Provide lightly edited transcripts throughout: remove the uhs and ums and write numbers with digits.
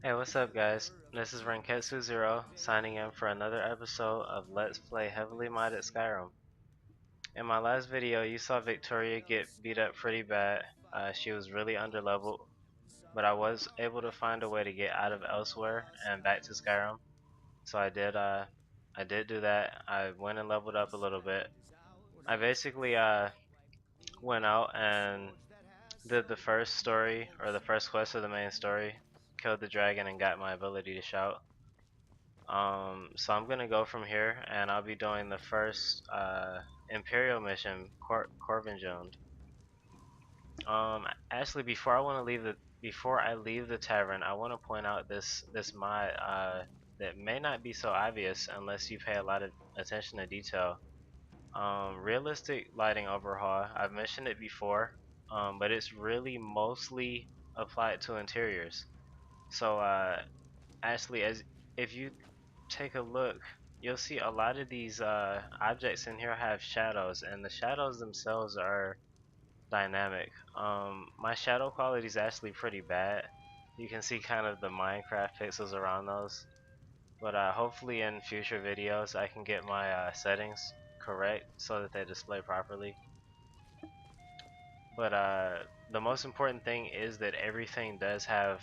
Hey, what's up guys? This is Renketsu0 signing in for another episode of Let's Play Heavily Modded Skyrim. In my last video, you saw Victoria get beat up pretty bad. She was really underleveled, but I was able to find a way to get out of Elsewhere and back to Skyrim. So I did do that. I went and leveled up a little bit. I basically went out and did the first story, or the first quest of the main story, killed the dragon and got my ability to shout. So I'm gonna go from here, and I'll be doing the first Imperial mission, Korvanjund. Actually, before I leave the tavern, I want to point out this mod that may not be so obvious unless you pay a lot of attention to detail. Realistic lighting overhaul. I've mentioned it before, but it's really mostly applied to interiors. So actually, as if you take a look, you'll see a lot of these objects in here have shadows, and the shadows themselves are dynamic. My shadow quality is actually pretty bad. You can see kind of the Minecraft pixels around those, but hopefully in future videos I can get my settings correct so that they display properly. But the most important thing is that everything does have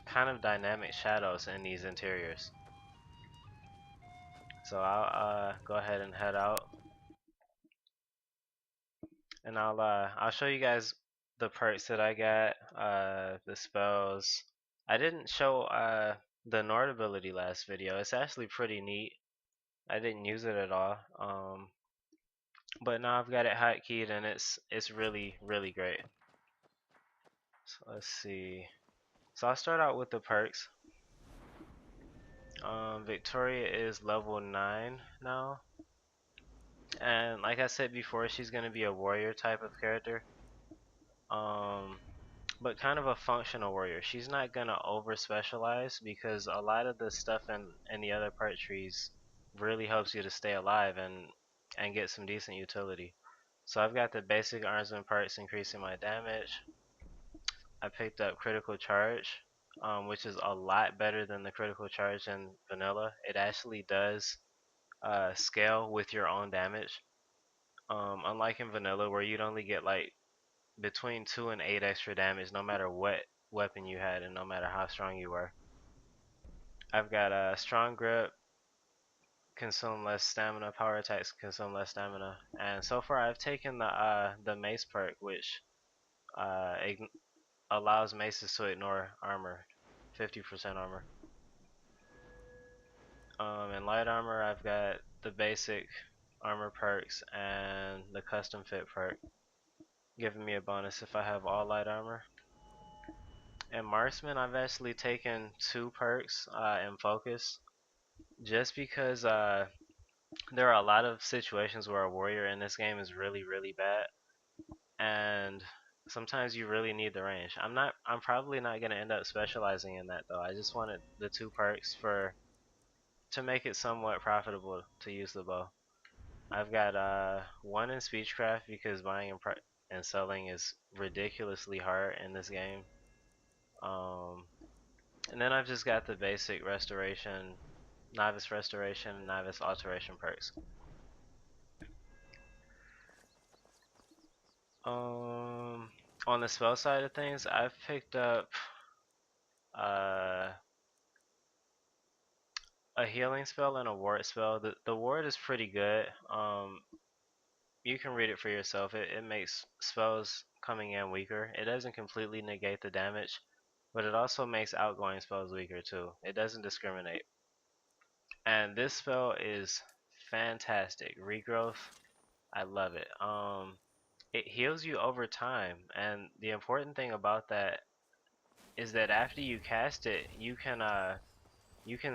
kind of dynamic shadows in these interiors. So I'll go ahead and head out, and I'll show you guys the perks that I got, the spells. I didn't show the Nord ability last video. It's actually pretty neat. I didn't use it at all. But now I've got it hotkeyed, and it's really great. So let's see. So I'll start out with the perks. Victoria is level 9 now. And like I said before, she's going to be a warrior type of character. But kind of a functional warrior. She's not going to over specialize because a lot of the stuff in the other perk trees really helps you to stay alive and get some decent utility. So I've got the basic arms and perks increasing my damage. I picked up critical charge, which is a lot better than the critical charge in vanilla. It actually does scale with your own damage. Unlike in vanilla where you'd only get like between 2 and 8 extra damage no matter what weapon you had and no matter how strong you were. I've got a strong grip, consume less stamina, power attacks consume less stamina, and so far I've taken the mace perk, which uh, allows maces to ignore armor, 50% armor. In light armor I've got the basic armor perks and the custom fit perk, giving me a bonus if I have all light armor. In marksman I've actually taken 2 perks in focus, just because there are a lot of situations where a warrior in this game is really bad, and sometimes you really need the range. I'm probably not gonna end up specializing in that though. I just wanted the 2 perks to make it somewhat profitable to use the bow. I've got 1 in speechcraft because buying and selling is ridiculously hard in this game. And then I've just got the basic restoration, novice restoration, and novice alteration perks. On the spell side of things, I've picked up uh, a healing spell and a ward spell. The ward is pretty good. You can read it for yourself. It makes spells coming in weaker. It doesn't completely negate the damage, but it also makes outgoing spells weaker too. It doesn't discriminate. And this spell is fantastic. Regrowth, I love it. It heals you over time, and the important thing about that is that after you cast it, you can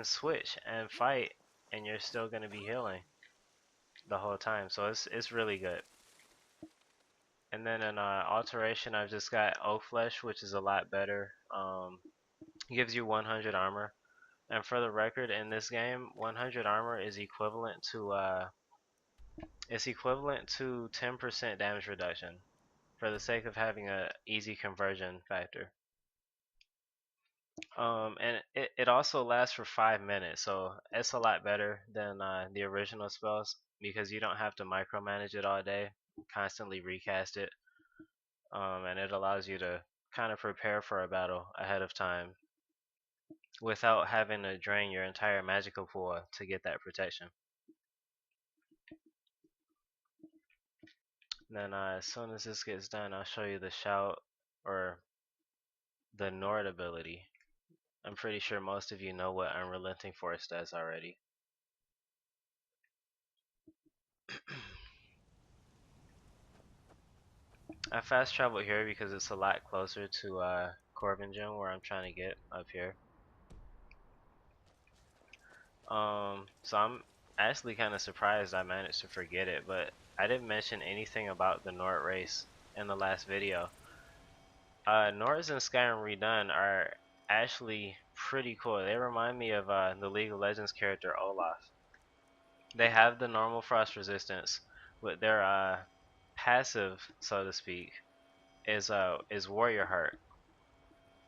switch and fight, and you're still gonna be healing the whole time. So it's really good. And then in alteration, I've just got Oak Flesh, which is a lot better. Gives you 100 armor. And for the record, in this game, 100 armor is equivalent to 10% damage reduction, for the sake of having a easy conversion factor. And it also lasts for 5 minutes, so it's a lot better than the original spells because you don't have to micromanage it all day, constantly recast it, and it allows you to kind of prepare for a battle ahead of time without having to drain your entire magical pool to get that protection. Then as soon as this gets done, I'll show you the shout or the Nord ability. I'm pretty sure most of you know what Unrelenting Force does already. I fast traveled here because it's a lot closer to Korvanjund, where I'm trying to get up here. So I'm actually kind of surprised I managed to forget it, but I didn't mention anything about the Nord race in the last video. Nords in Skyrim Redone are actually pretty cool. They remind me of the League of Legends character Olaf. They have the normal frost resistance, but their passive, so to speak, is Warrior Heart.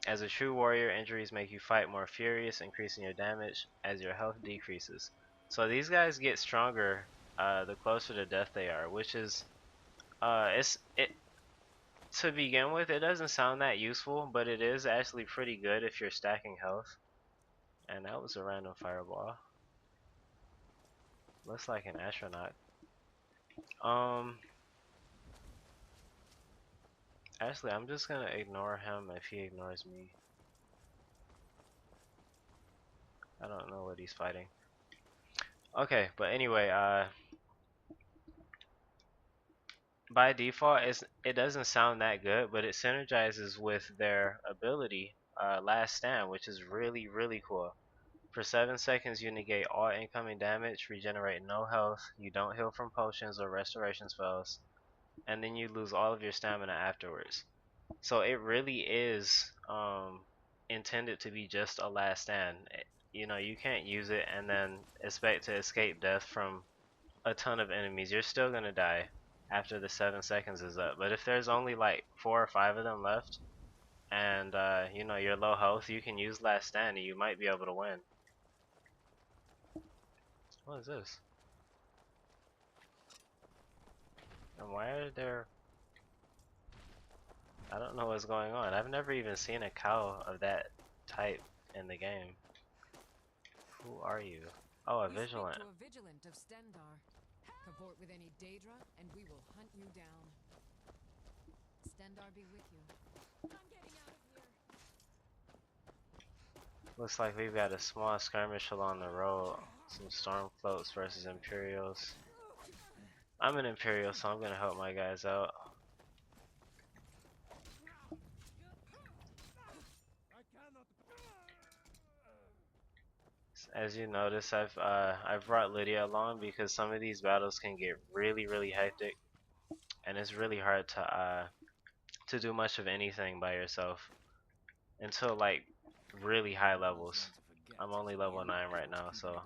As a true warrior, injuries make you fight more furious, increasing your damage as your health decreases. So these guys get stronger the closer to death they are, which is to begin with, it doesn't sound that useful, but it is actually pretty good if you're stacking health. And that was a random fireball. Looks like an astronaut. Actually, I'm just gonna ignore him if he ignores me. I don't know what he's fighting. Okay, but anyway, by default, it doesn't sound that good, but it synergizes with their ability, Last Stand, which is really, really cool. For 7 seconds, you negate all incoming damage, regenerate no health, you don't heal from potions or restoration spells, and then you lose all of your stamina afterwards. So it really is intended to be just a last stand. You know, you can't use it and then expect to escape death from a ton of enemies. You're still gonna die after the 7 seconds is up. But if there's only like 4 or 5 of them left, and you know, you're low health, you can use last stand and you might be able to win. What is this? And why are there... I don't know what's going on. I've never even seen a cow of that type in the game. Who are you? Oh, a Vigilant. To a Vigilant of Stendar. Comport with any Daedra, and we will hunt you down. Stendar be with you. I'm getting out of here. Looks like we've got a small skirmish along the road. Some Stormcloaks versus Imperials. I'm an Imperial, so I'm gonna help my guys out. As you notice, I've brought Lydia along because some of these battles can get really hectic, and it's really hard to do much of anything by yourself until like really high levels. I'm only level 9 right now, so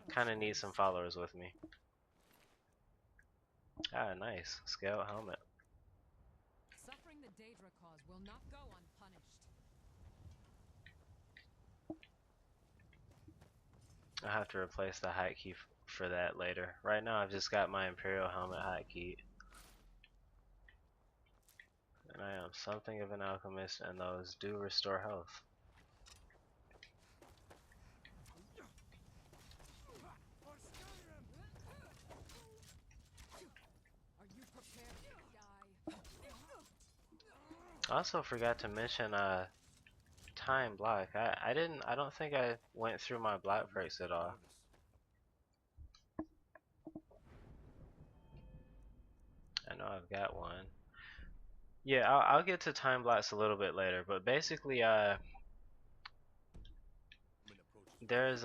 kind of need some followers with me. Ah, nice. Scale helmet. Suffering the Daedra cause will not go unpunished. I'll have to replace the hotkey for that later. Right now I've just got my Imperial helmet hotkey. And I am something of an alchemist, and those do restore health. Are you prepared to die? I also forgot to mention time block. I don't think I went through my block perks at all. I know I've got one. Yeah, I'll get to time blocks a little bit later, but basically there's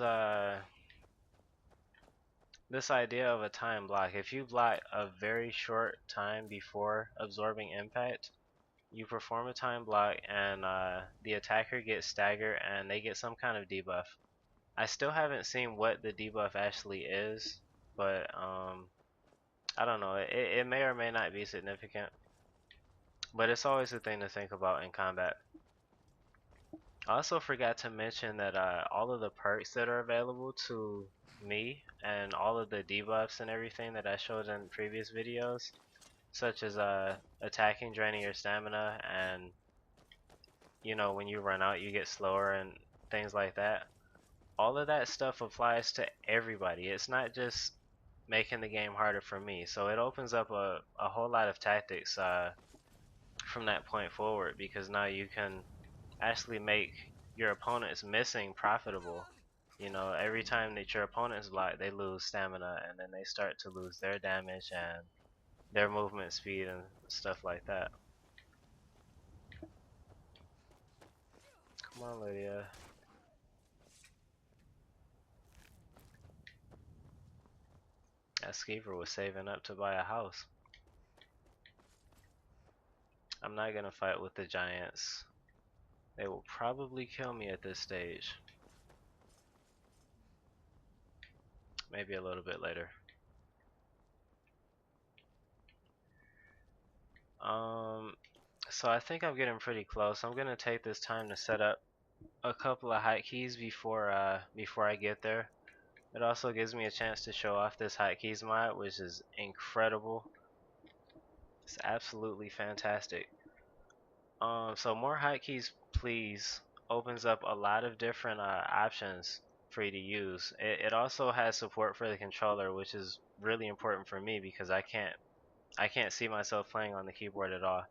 this idea of a time block. If you block a very short time before absorbing impact, you perform a time block and the attacker gets staggered and they get some kind of debuff. I still haven't seen what the debuff actually is, but I don't know. It may or may not be significant, but it's always a thing to think about in combat. I also forgot to mention that all of the perks that are available to me and all of the debuffs and everything that I showed in previous videos, such as attacking, draining your stamina, and you know, when you run out you get slower and things like that. All of that stuff applies to everybody. It's not just making the game harder for me. So it opens up a whole lot of tactics from that point forward, because now you can actually make your opponent's missing profitable. You know, every time that your opponent's blocked, they lose stamina, and then they start to lose their damage and their movement speed and stuff like that. Come on, Lydia. That Skeever was saving up to buy a house. I'm not gonna fight with the giants. They will probably kill me at this stage. Maybe a little bit later. So I think I'm getting pretty close. I'm gonna take this time to set up a couple of hotkeys before I get there. It also gives me a chance to show off this hotkeys mod, which is incredible. It's absolutely fantastic. So more hotkeys, please, opens up a lot of different options for you to use. It also has support for the controller, which is really important for me because I can't see myself playing on the keyboard at all.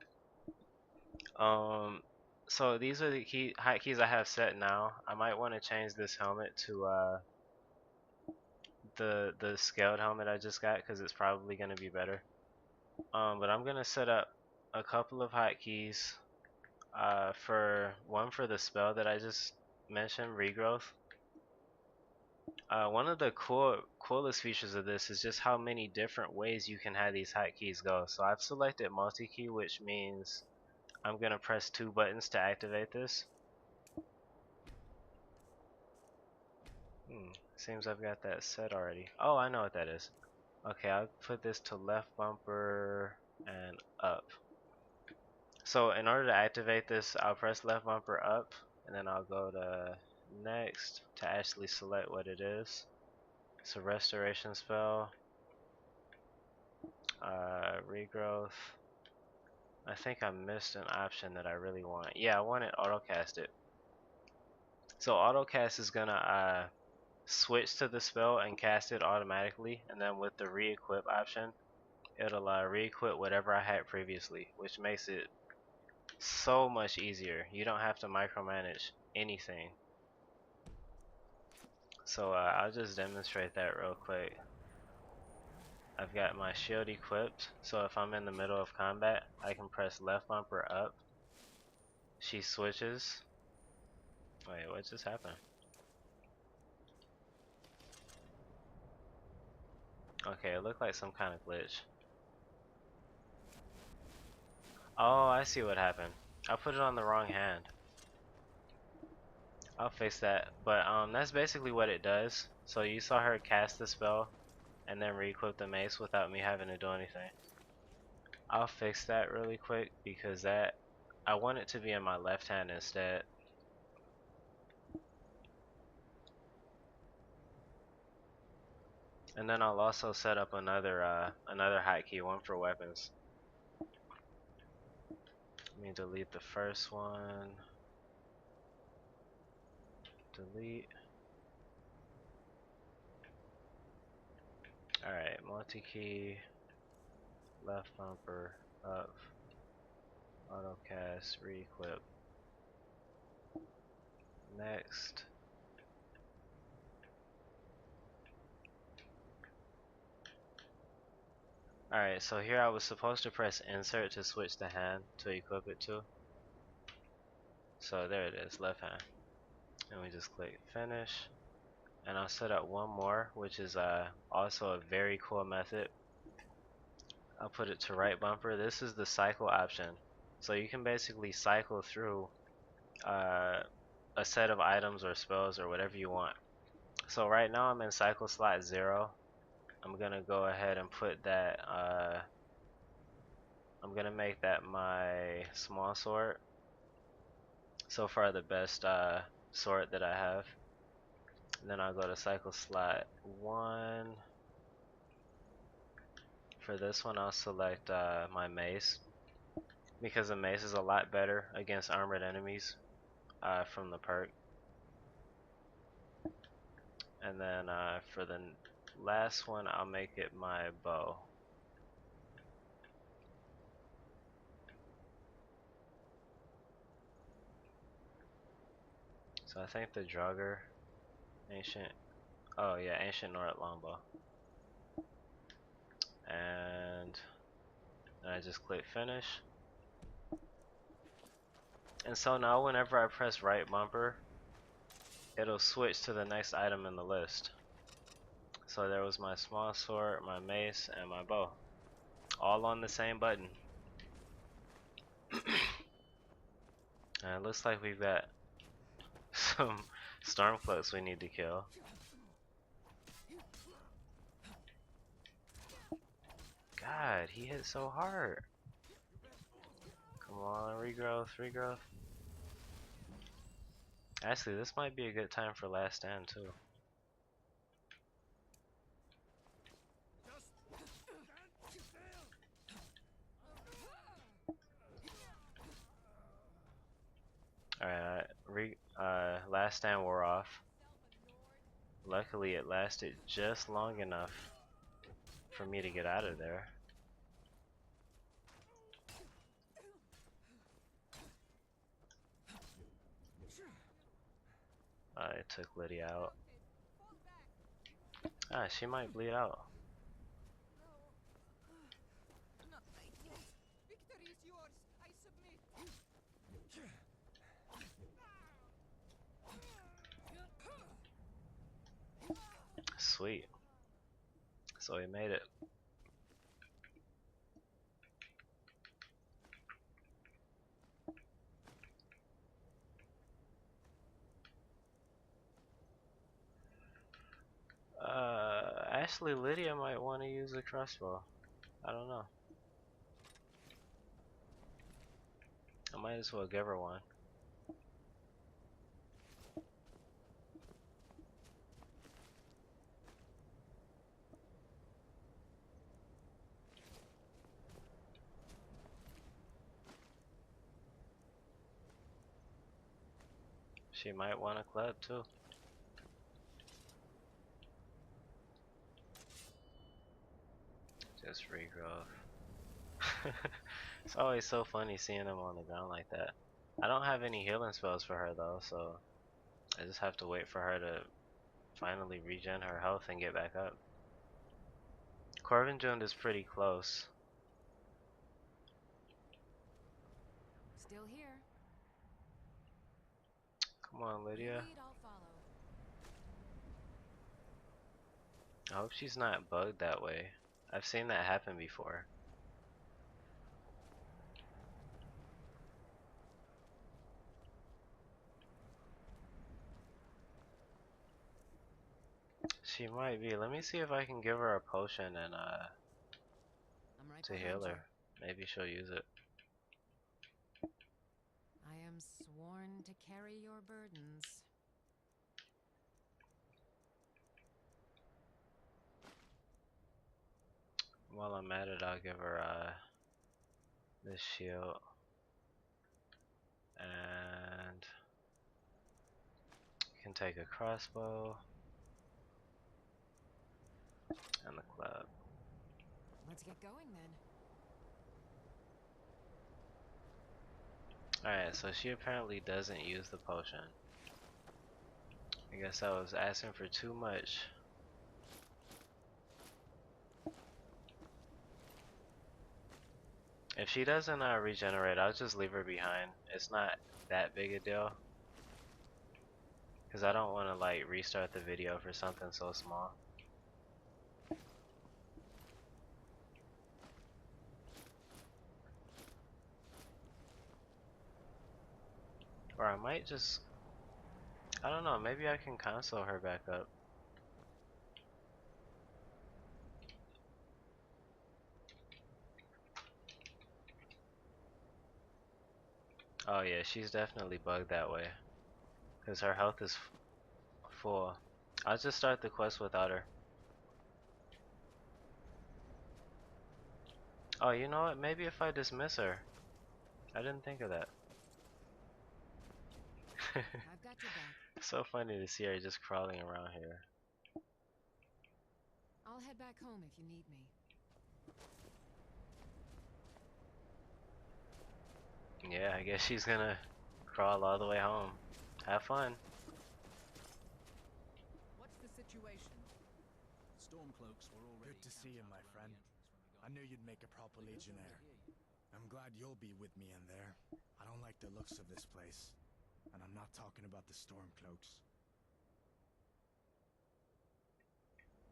So these are the hotkeys I have set now. I might want to change this helmet to the scaled helmet I just got because it's probably going to be better. But I'm going to set up a couple of hotkeys. For the spell that I just mentioned, regrowth. One of the coolest features of this is just how many different ways you can have these hotkeys go. So I've selected multi-key, which means I'm gonna press 2 buttons to activate this. Seems I've got that set already. Oh, I know what that is. Okay, I'll put this to left bumper and up. So in order to activate this, I'll press left bumper up, and then I'll go to next to actually select what it is. It's a restoration spell. Regrowth. I think I missed an option that I really want. Yeah, I want it autocasted. So autocast is gonna switch to the spell and cast it automatically, and then with the re-equip option, it'll re-equip whatever I had previously, which makes it so much easier. You don't have to micromanage anything. So I'll just demonstrate that real quick. I've got my shield equipped, so if I'm in the middle of combat, I can press left bumper up. She switches. Wait, what just happened? Okay, it looked like some kind of glitch. Oh, I see what happened. I put it on the wrong hand. I'll fix that. But that's basically what it does. So you saw her cast the spell and then re-equip the mace without me having to do anything. I'll fix that really quick because I want it to be in my left hand instead. And then I'll also set up another hotkey, one for weapons. Let me delete the first one. Delete. Alright, multi-key, left bumper, up, autocast, re-equip. Next. Alright, so here I was supposed to press insert to switch the hand to equip it to. So there it is, left hand. And we just click finish. And I'll set up one more, which is also a very cool method. I'll put it to right bumper. This is the cycle option. So you can basically cycle through a set of items or spells or whatever you want. So right now I'm in cycle slot 0. I'm gonna go ahead and put that, I'm gonna make that my small sword. so far the best sort that I have. And then I'll go to cycle slot 1. For this one I'll select my mace, because the mace is a lot better against armored enemies from the perk. And then for the last one I'll make it my bow. So I think the Draugr ancient, oh yeah, ancient Nordic longbow. And I just click finish. And so now whenever I press right bumper, it'll switch to the next item in the list. So there was my small sword, my mace, and my bow, all on the same button. And it looks like we've got some Stormcloaks we need to kill. God, he hit so hard. Come on, regrowth, regrowth. Actually, this might be a good time for last stand too. Alright, last stand wore off. Luckily it lasted just long enough for me to get out of there. It took Lydia out. Ah, she might bleed out. Sweet. So we made it. Actually Lydia might want to use a crossbow. I don't know. I might as well give her one. She might want a club too. Just regrowth. It's always so funny seeing them on the ground like that. I don't have any healing spells for her though, so I just have to wait for her to finally regen her health and get back up. Korvanjund is pretty close. Still here. Come on, Lydia. Lead, I'll follow. I hope she's not bugged that way. I've seen that happen before. She might be. Let me see if I can give her a potion and I'm right to behind heal you. her. Maybe she'll use it. I am sworn to carry your burdens. While I'm at it, I'll give her this shield and you can take a crossbow and the club. Let's get going then. Alright, so she apparently doesn't use the potion. I guess I was asking for too much. If she doesn't regenerate, I'll just leave her behind. It's not that big a deal. Because I don't want to like restart the video for something so small. Or I might just, I don't know, maybe I can console her back up. Oh yeah, she's definitely bugged that way. Because her health is full. I'll just start the quest without her. Oh, you know what? Maybe if I dismiss her. I didn't think of that. I've got your back. So funny to see her just crawling around here. I'll head back home if you need me. Yeah, I guess she's gonna crawl all the way home. Have fun. What's the situation? Stormcloaks were already. Good to see you, my friend. I knew you'd make a proper legionnaire. I'm glad you'll be with me in there. I don't like the looks of this place. And I'm not talking about the Stormcloaks.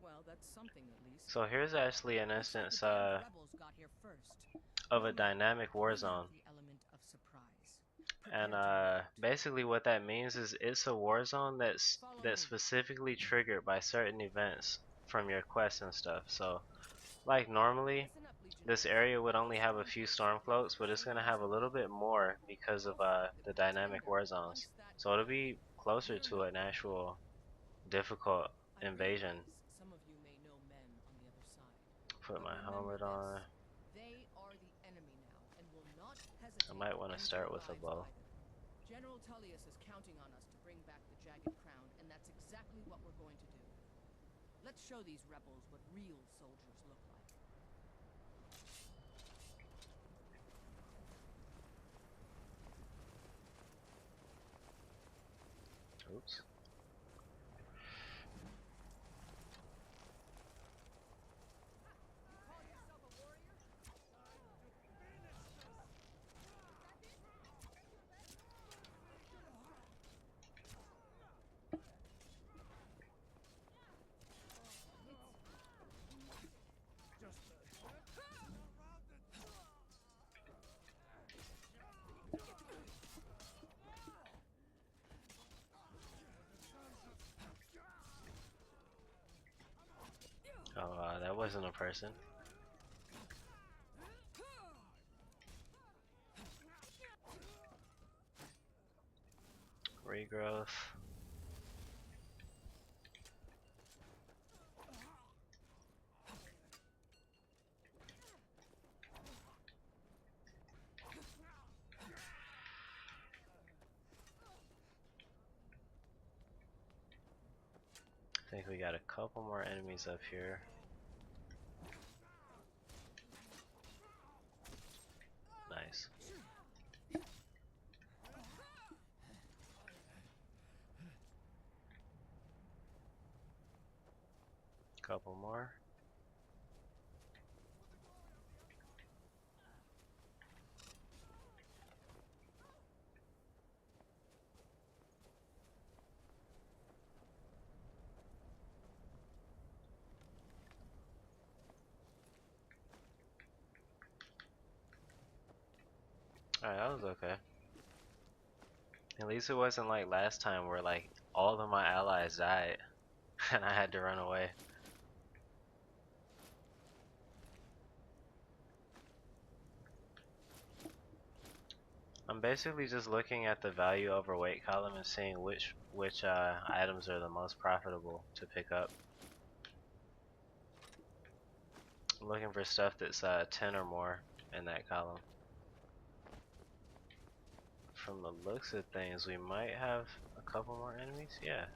Well, that's something at least. So here's actually an You said instance the damn rebels got here first. of a Well, dynamic war we have zone. the element of surprise. And Prepare to revolt. basically what that means is it's a war zone that's Follow me. specifically triggered by certain events from your quests and stuff. So like normally Listen up, this Legionnaires. area would only have a few stormcloaks, but it's gonna have a little bit more because of the dynamic war zones. So it'll be closer to an actual difficult I invasion. realize some of you may know men on the other side. Put But my remember helmet on. this. They are the enemy now and will not hesitate I might want to end start your with a lives bow. either. General Tullius is counting on us to bring back the Jagged Crown, and that's exactly what we're going to do. Let's show these rebels what real soldiers look like. Oops. Oh, that wasn't a person. Regrowth. I think we got a couple more enemies up here. Nice. Couple more. Alright, that was okay. At least it wasn't like last time where like all of my allies died and I had to run away. I'm basically just looking at the value over weight column and seeing which items are the most profitable to pick up. I'm looking for stuff that's 10 or more in that column. From the looks of things, we might have a couple more enemies. Yeah.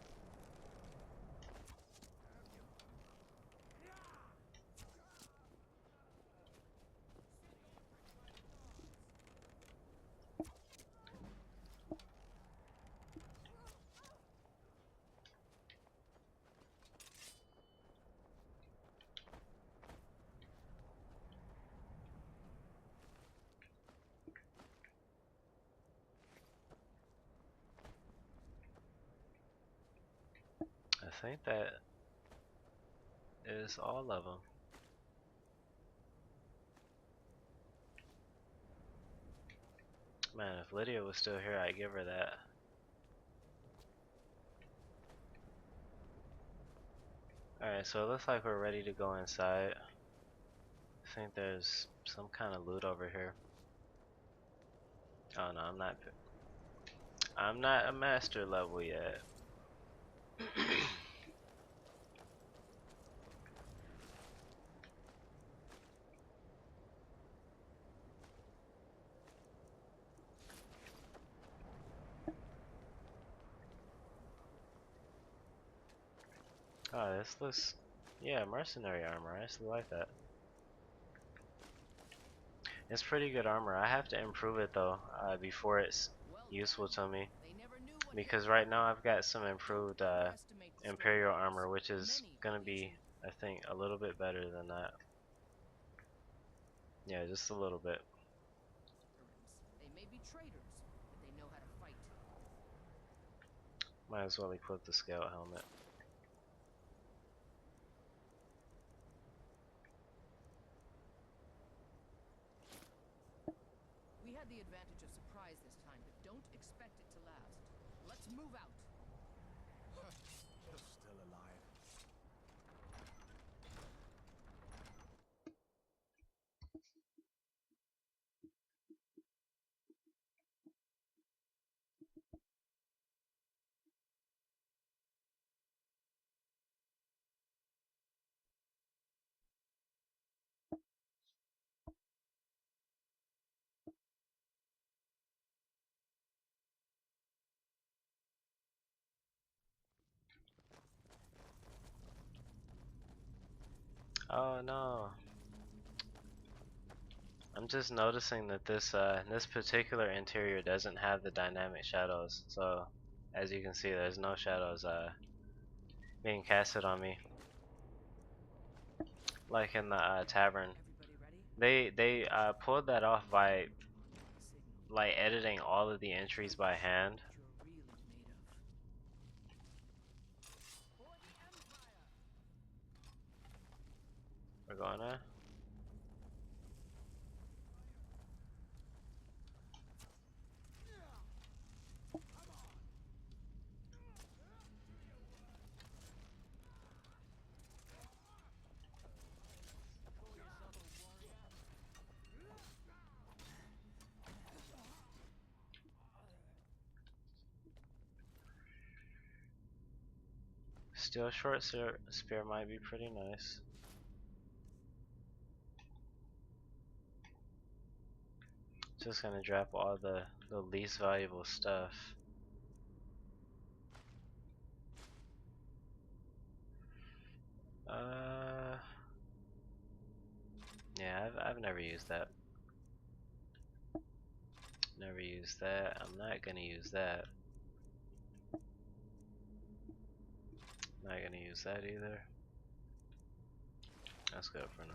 I think that is all of them. Man, if Lydia was still here, I'd give her that. Alright, so it looks like we're ready to go inside. I think there's some kind of loot over here. Oh no, I'm not a master level yet. Oh, this looks, yeah, mercenary armor. I actually like that. It's pretty good armor. I have to improve it though, before it's useful to me. Because right now I've got some improved Imperial armor, which is gonna be, I think, a little bit better than that. Yeah, just a little bit. They may be traitors, but they know how to fight. Might as well equip the scout helmet. We had the advantage of surprise this time, but don't expect it to last. Let's move out. You're still alive. Oh no. I'm just noticing that this particular interior doesn't have the dynamic shadows. So as you can see, there's no shadows being casted on me. Like in the tavern. Everybody ready? They pulled that off by Signal. like editing all of the entries by hand. What you're really made of. For the Empire! We're going to. Steel short spear might be pretty nice. Just gonna drop all the least valuable stuff. Yeah, I've never used that. Never used that. I'm not gonna use that. Not gonna use that either. That's good for now.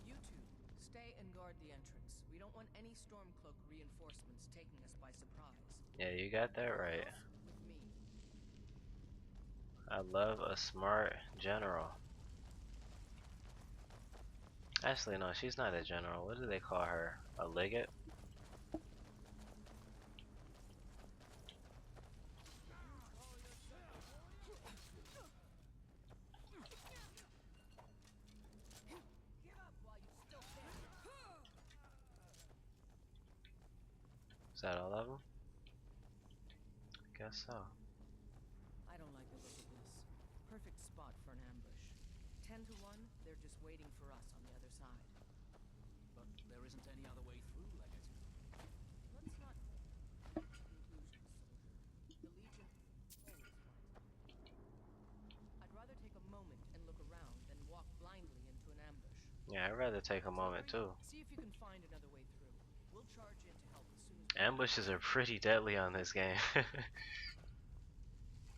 You two, stay and guard the entrance. We don't want any Stormcloak reinforcements taking us by surprise. Yeah, you got that right. With me. I love a smart general. Actually, no, she's not a general. What do they call her? A legate? Give up while you still can. Is that all of them? Guess so. I don't like the look of this. Perfect spot for an ambush. 10 to 1, they're just waiting for us on the other side. But there isn't any other way through, Legate. Let's not conclusions, soldier. The Legion always fight. I'd rather take a moment and look around than walk blindly into an ambush. Yeah, I'd rather take a moment too. See if you can find another way through. We'll charge in to help as soon as Ambushes are pretty deadly on this game.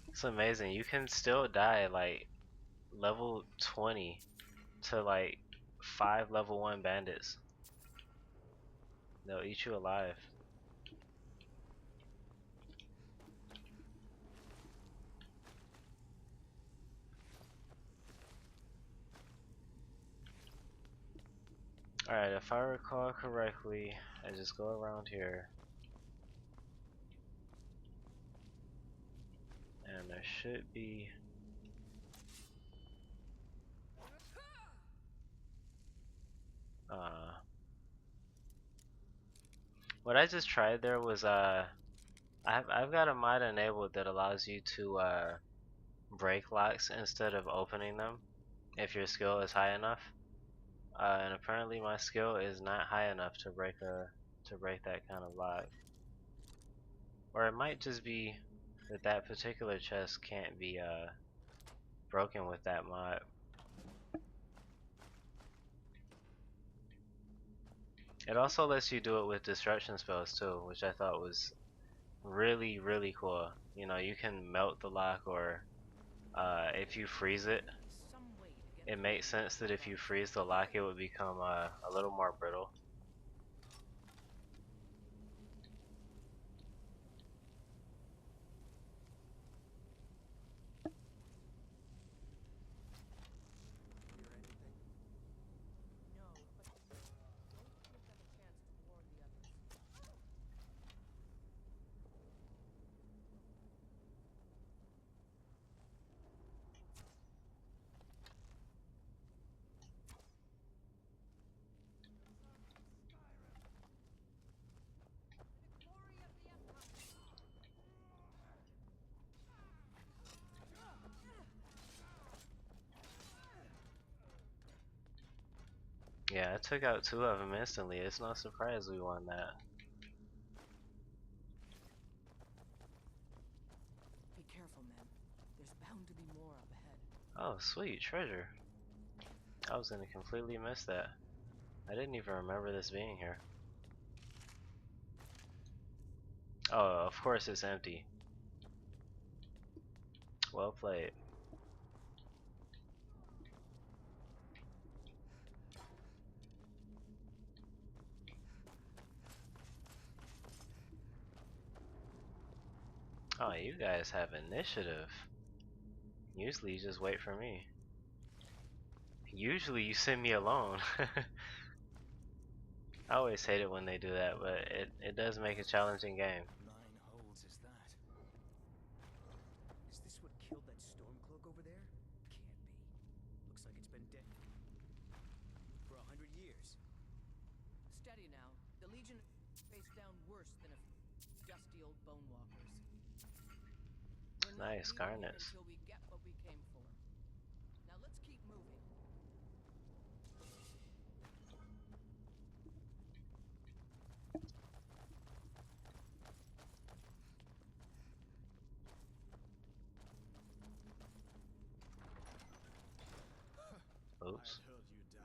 It's amazing. You can still die like level 20 to like 5 level 1 bandits. They'll eat you alive. Alright, if I recall correctly, I just go around here. And there should be... What I just tried there was I've got a mod enabled that allows you to break locks instead of opening them if your skill is high enough. And apparently my skill is not high enough to break that kind of lock. Or it might just be that that particular chest can't be broken with that mod. It also lets you do it with destruction spells too, which I thought was really, really cool. You know, you can melt the lock, or if you freeze it, Some way to get it makes sense that if you freeze the lock, it would become a little more brittle. hear anything? No, but don't give them a chance to warn the others. The glory of the Empire. Yeah, I took out 2 of them instantly. It's no surprise we won that. Be careful, men. There's bound to be more up ahead. Oh, sweet, treasure. I was gonna completely miss that. I didn't even remember this being here. Oh, of course it's empty. Well played. Oh, you guys have initiative. Usually you just wait for me. Usually you send me alone. I always hate it when they do that, but it does make a challenging game. 9 holes is that? Is this what killed that Stormcloak over there? Can't be. Looks like it's been dead for 100 years. Steady now. The Legion face down worse than a dusty old bone walkers. We're not Nice, leaving here garnets. until we get what we came for. Now let's keep moving. Oops. I heard you died.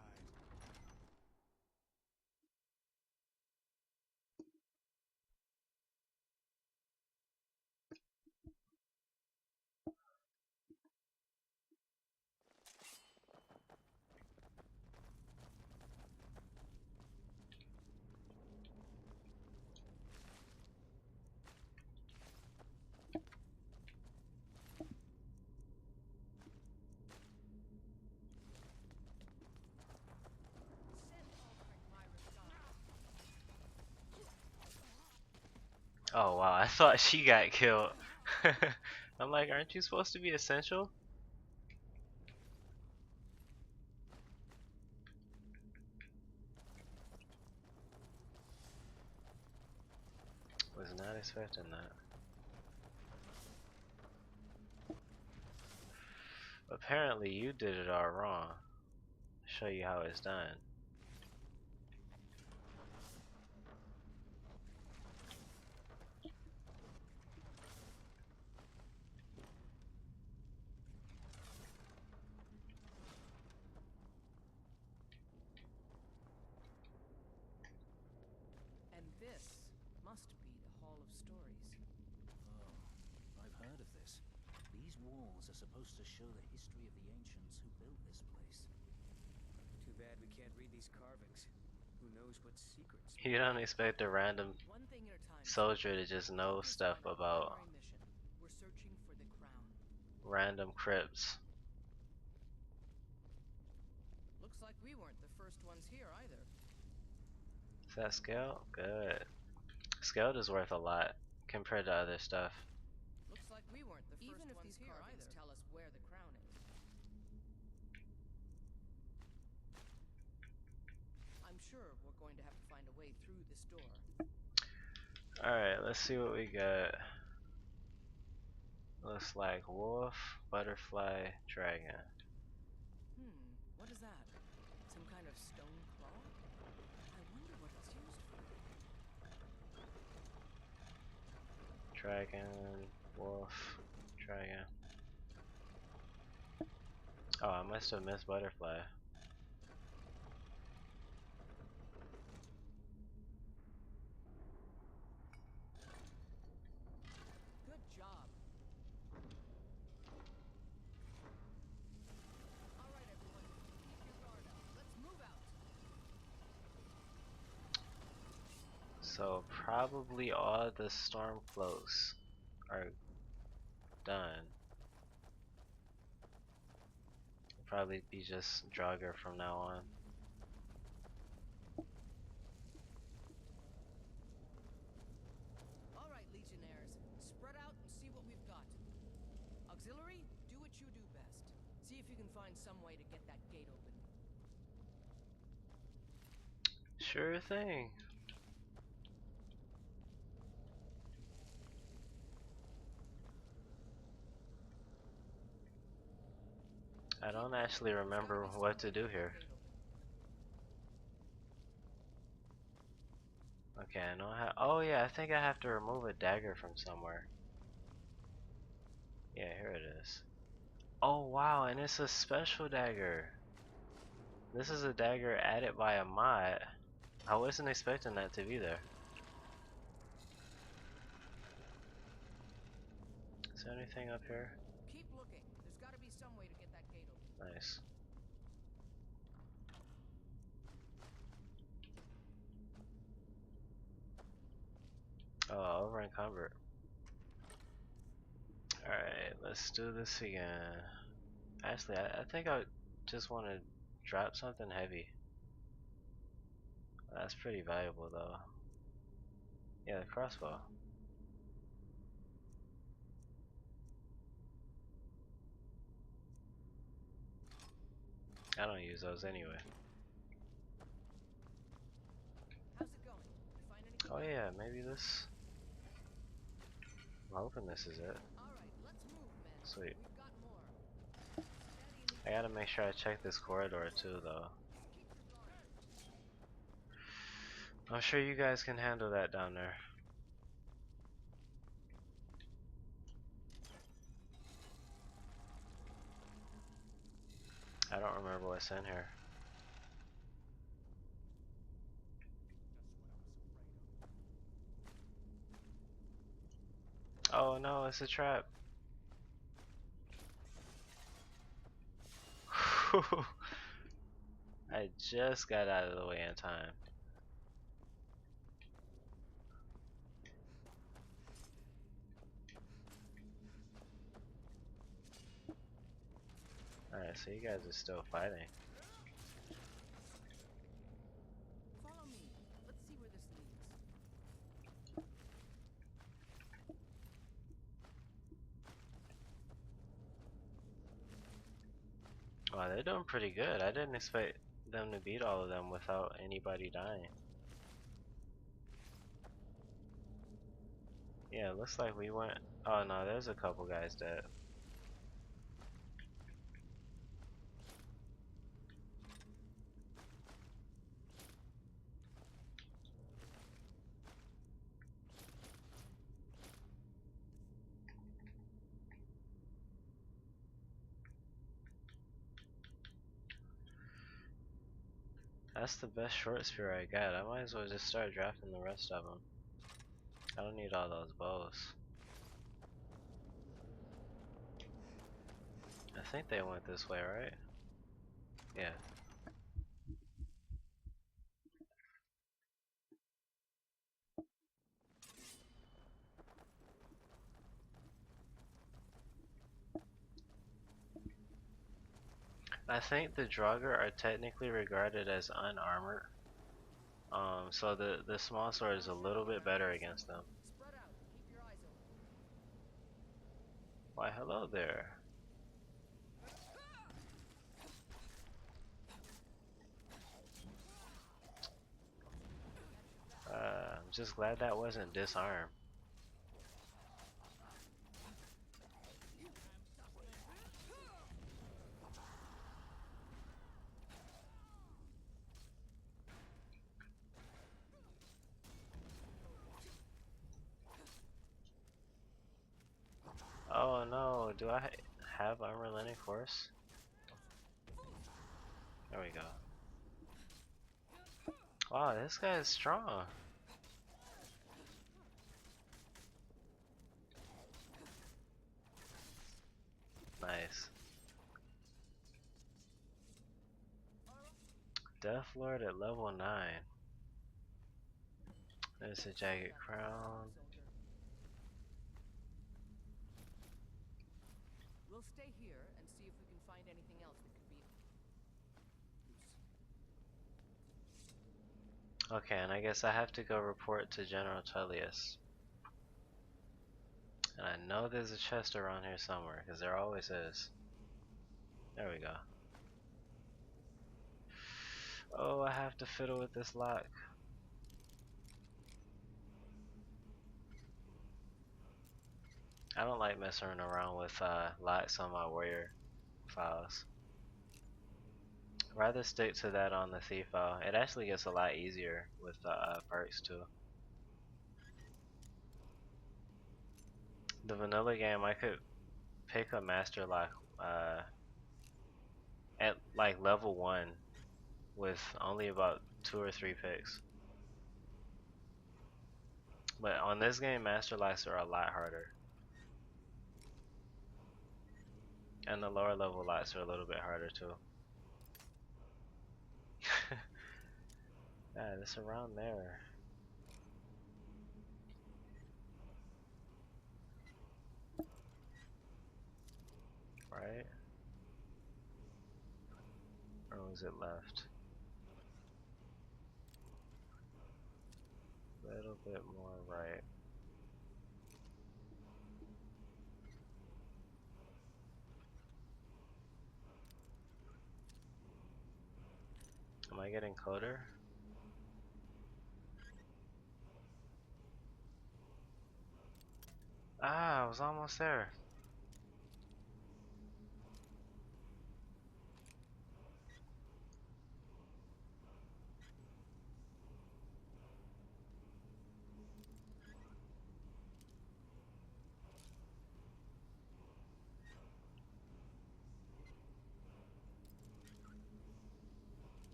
Send altering Myra's guard. Oh wow, I thought she got killed. I'm like, aren't you supposed to be essential? Was not expecting that. Apparently you did it all wrong. Show you how it's done. And this must be the Hall of Stories. Oh, I've heard of this. These walls are supposed to show the history of the ancients who built this place. Too bad we can't read these carvings. Who knows what secrets? You don't expect a random One thing at a time. soldier to just know Focus stuff on our about primary mission. We're searching for the crown. random crypts. Looks like we weren't the first ones here either. Is that scale? Good. Scaled is worth a lot compared to other stuff. Looks like we weren't the first ones here either. Tell us where the crown is. I'm sure we're going to have to find a way through this door. Alright, let's see what we got. Looks like wolf, butterfly, dragon. What is that? Some kind of stone claw? I wonder what it's used for. Dragon, wolf, dragon. Oh, I must have missed butterfly. Good job. All right, everyone. Keep your guard up. Let's move out. So probably all the storm cloaks are done. Probably be just Draugr from now on. All right, Legionnaires. Spread out and see what we've got. Auxiliary, do what you do best. See if you can find some way to get that gate open. Sure thing. I don't actually remember what to do here. Okay, I know how. Oh yeah, I think I have to remove a dagger from somewhere. Yeah, here it is. Oh wow, and it's a special dagger. This is a dagger added by a mod. I wasn't expecting that to be there. Is there anything up here? Keep looking. There's got to be some way to get that gate open. Nice. Oh, over encumbered. Alright, let's do this again. Actually, I think I just want to drop something heavy. That's pretty valuable though. Yeah, the crossbow. I don't use those anyway. How's it going? You find anything? Oh yeah, maybe this. I'm hoping this is it. All right, let's move, men. Sweet. We've got more. I gotta make sure I check this corridor too though. I'm sure you guys can handle that down there. I don't remember what's in here. Oh no, it's a trap. I just got out of the way in time. Alright, so you guys are still fighting. Follow me. Let's see where this leads. Wow, they're doing pretty good. I didn't expect them to beat all of them without anybody dying. Yeah, it looks like we went. Oh no, there's a couple guys dead. That's the best short spear I got. I might as well just start drafting the rest of them. I don't need all those bows. I think they went this way, right? Yeah. I think the Draugr are technically regarded as unarmored. So the small sword is a little bit better against them. Spread out. Keep your eyes open. Why, hello there. I'm just glad that wasn't disarm. Oh no, do I have unrelenting force? There we go. Wow, this guy is strong. Nice. Death Lord at level 9. There's a Jagged Crown. We'll stay here and see if we can find anything else that could be useful. Okay, and I guess I have to go report to General Tullius. And I know there's a chest around here somewhere, because there always is. There we go. Oh, I have to fiddle with this lock. I don't like messing around with locks on my warrior files. Rather stick to that on the thief file. It actually gets a lot easier with the perks too. The vanilla game, I could pick a master lock at like level 1 with only about 2 or 3 picks. But on this game, master locks are a lot harder. And the lower level locks are a little bit harder too. Yeah, it's around there. Right? Or was it left? A little bit more right. Am I getting colder? Ah, I was almost there.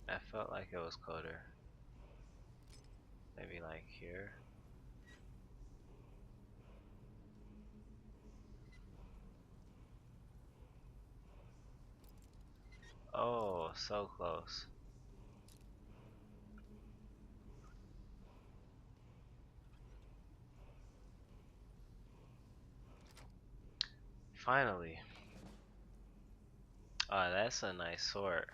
I felt like it was colder. Maybe like here. Oh, so close. Finally. Oh, that's a nice sword.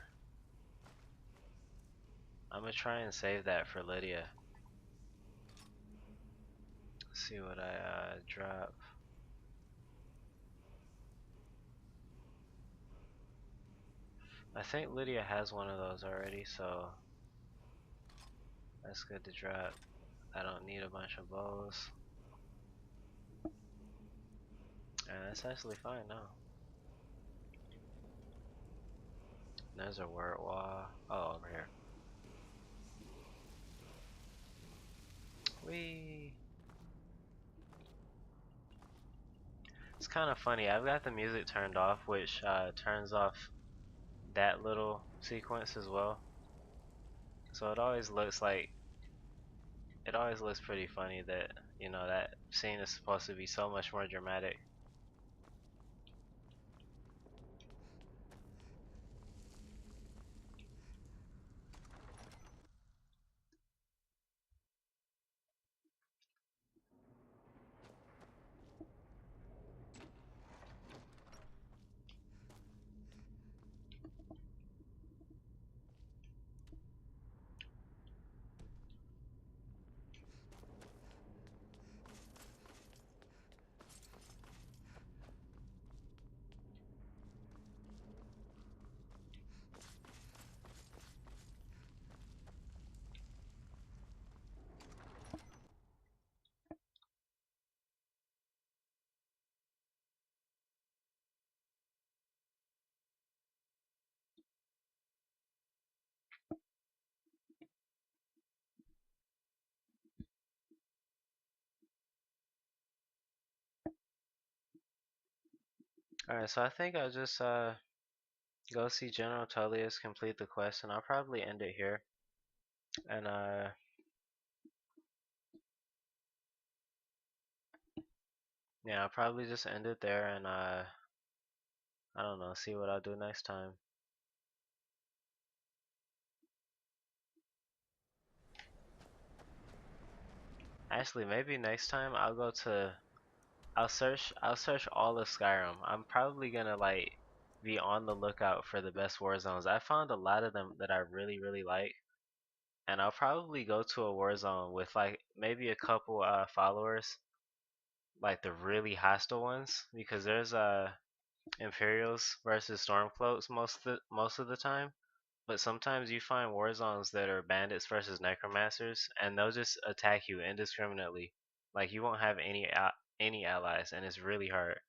I'm gonna try and save that for Lydia. See what I drop. I think Lydia has one of those already, so that's good to drop. I don't need a bunch of bows. And that's actually fine now. There's a word wall. Oh, over here. Whee! It's kind of funny. I've got the music turned off, which turns off that little sequence as well. So it always looks pretty funny that, you know, that scene is supposed to be so much more dramatic. Alright, so I think I'll just go see General Tullius, complete the quest, and I'll probably end it here. And yeah, I'll probably just end it there, and I don't know, see what I'll do next time. Actually, maybe next time I'll search all of Skyrim. I'm probably gonna like be on the lookout for the best war zones. I found a lot of them that I really like, and I'll probably go to a war zone with like maybe a couple followers, like the really hostile ones, because there's Imperials versus Stormcloaks most of the time. But sometimes you find war zones that are bandits versus necromancers, and they'll just attack you indiscriminately. Like you won't have any allies, and it's really hard.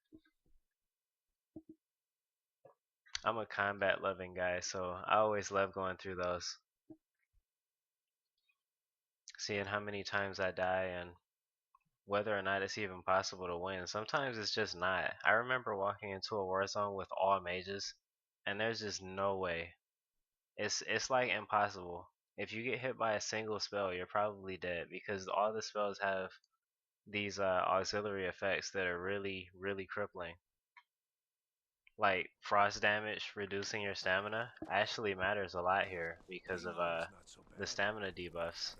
I'm a combat loving guy, so I always love going through those. Seeing how many times I die and whether or not it's even possible to win. Sometimes it's just not. I remember walking into a war zone with all mages, and there's just no way. It's like impossible. If you get hit by a single spell, you're probably dead because all the spells have these auxiliary effects that are really crippling. Like frost damage reducing your stamina actually matters a lot here because of the stamina debuffs.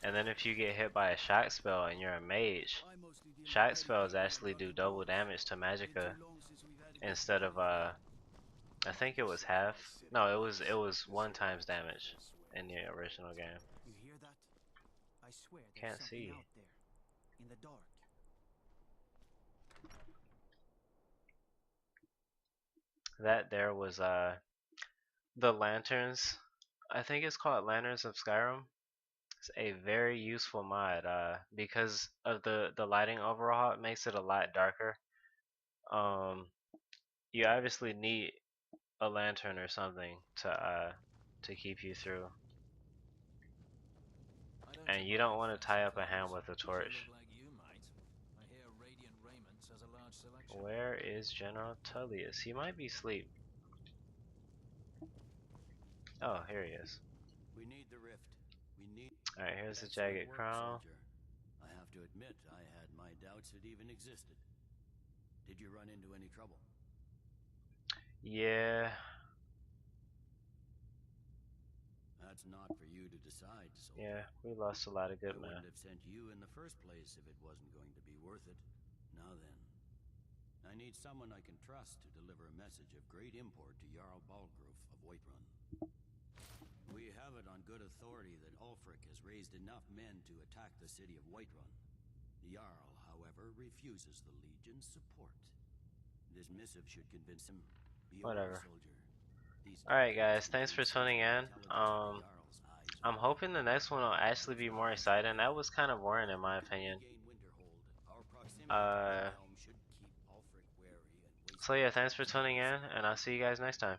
And then if you get hit by a shock spell and you're a mage, shock spells actually do double damage to magicka instead of I think it was half. No, it was 1 times damage in the original game. You hear that? I swear there's Can't something see. out there in the dark. That there was the lanterns. I think it's called Lanterns of Skyrim. It's a very useful mod because of the lighting overall. It makes it a lot darker. You obviously need a lantern or something to keep you through. And you don't want to tie up a hand with a torch. Where is General Tullius? He might be asleep. Oh, here he is. We need the rift. We need. Alright, here's the That's good Jagged work, Crown. soldier. I have to admit, I had my doubts it even existed. Did you run into any trouble? Yeah. That's not for you to decide, soldier. Yeah, we lost a lot of good I men. wouldn't have sent you in the first place if it wasn't going to be worth it. Now then, I need someone I can trust to deliver a message of great import to Jarl Balgruf of Whiterun. We have it on good authority that Ulfric has raised enough men to attack the city of Whiterun. The Jarl, however, refuses the Legion's support. This missive should convince him. Be Whatever. soldier. Alright guys, thanks for tuning in. I'm hoping the next one will actually be more exciting. That was kind of boring in my opinion. So yeah, thanks for tuning in, and I'll see you guys next time.